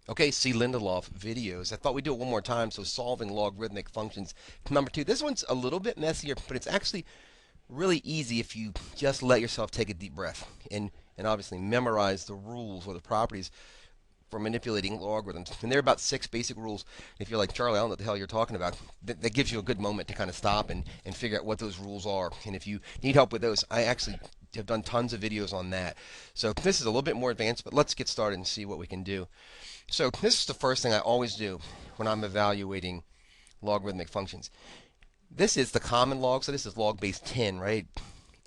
Okay, see Lindelof videos. I thought we'd do it one more time. So solving logarithmic functions. Number two. This one's a little bit messier, but it's actually really easy if you just let yourself take a deep breath and obviously memorize the rules or the properties for manipulating logarithms. And there are about six basic rules. If you're like, Charlie, I don't know what the hell you're talking about, that gives you a good moment to kind of stop and figure out what those rules are. And if you need help with those, I actually have done tons of videos on that. So this is a little bit more advanced, but let's get started and see what we can do. So this is the first thing I always do when I'm evaluating logarithmic functions. This is the common log, so this is log base 10, right?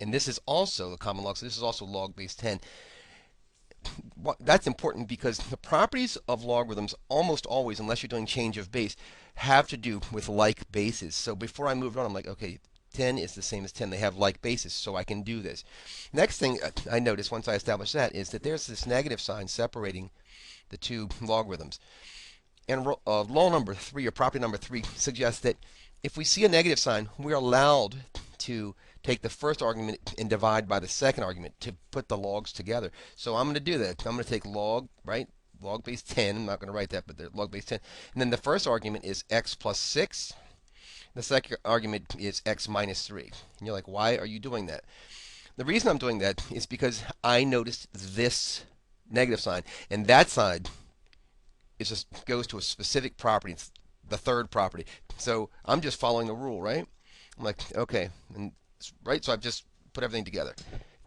And this is also the common log, so this is also log base 10. That's important because the properties of logarithms almost always, unless you're doing change of base, have to do with like bases. So before I moved on, I'm like, okay, 10 is the same as 10. They have like bases, so I can do this. Next thing I noticed once I established that is that there's this negative sign separating the two logarithms. And law number 3, or property number 3, suggests that if we see a negative sign, we're allowed to take the first argument and divide by the second argument to put the logs together. So I'm going to do that. I'm going to take log, right? Log base 10. I'm not going to write that, but the log base 10. And then the first argument is x plus 6. The second argument is x minus 3. And you're like, why are you doing that? The reason I'm doing that is because I noticed this negative sign, and that side is just goes to a specific property. It's the third property. So I'm just following the rule, right? I'm like, okay, and right. So I've just put everything together.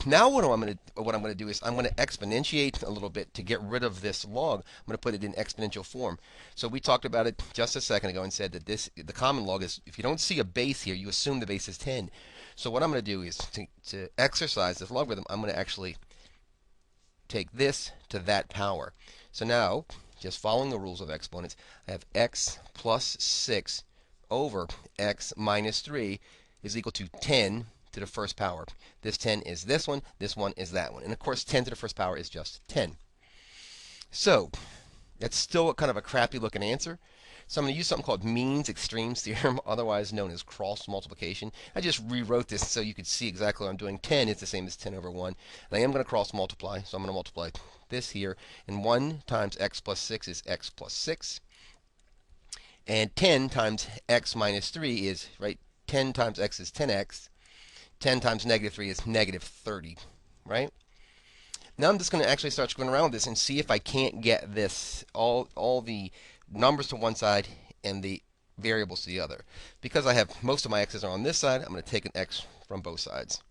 Now what I'm going to do is I'm going to exponentiate a little bit to get rid of this log. I'm going to put it in exponential form. So we talked about it just a second ago and said that the common log is, if you don't see a base here, you assume the base is 10. So what I'm going to do is to exercise this logarithm, I'm going to actually take this to that power. So now, just following the rules of exponents, I have x plus 6 over x minus 3 is equal to 10 to the first power. This 10 is this one is that one. And of course, 10 to the first power is just 10. So, that's still kind of a crappy looking answer. So I'm going to use something called means extremes theorem, otherwise known as cross multiplication. I just rewrote this so you could see exactly what I'm doing. 10 is the same as 10 over 1. And I am going to cross multiply, so I'm going to multiply this here. And 1 times x plus 6 is x plus 6. And 10 times x minus 3 is, right, 10 times x is 10x. 10 times negative 3 is negative 30, right? Now I'm just going to actually start screwing around with this and see if I can't get this, all the numbers to one side and the variables to the other. Because I have most of my x's are on this side, I'm going to take an x from both sides.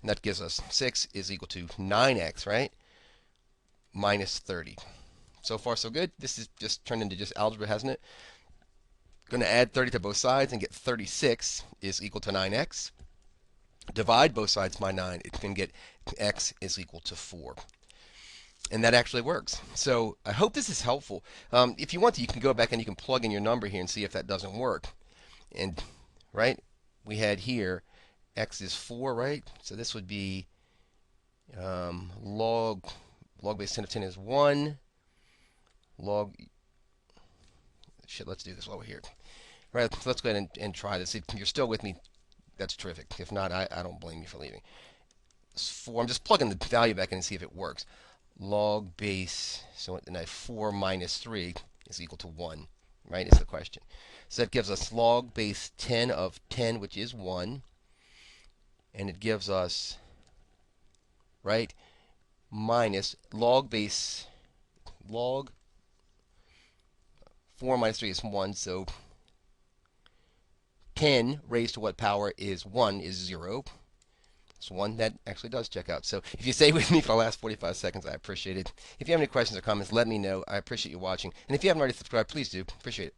And that gives us 6 is equal to 9x, right? Minus 30. So far, so good. This is just turned into just algebra, hasn't it? Going to add 30 to both sides and get 36 is equal to 9x. Divide both sides by 9, it can get x is equal to 4. And that actually works. So I hope this is helpful. If you want to, you can go back and you can plug in your number here and see if that doesn't work. And, right, we had here x is 4, right? So this would be log base 10 of 10 is 1. Let's do this while we're here. Right, let's go ahead and try this. If you're still with me, that's terrific. If not, I don't blame you for leaving. It's 4. I'm just plugging the value back in and see if it works. Log base, so then I have 4 minus 3 is equal to 1, right, is the question. So that gives us log base 10 of 10, which is 1. And it gives us, right, minus log 4 minus 3 is 1, so 10 raised to what power is 1 is 0. It's 1 that actually does check out. So if you stay with me for the last 45 seconds, I appreciate it. If you have any questions or comments, let me know. I appreciate you watching. And if you haven't already subscribed, please do. Appreciate it.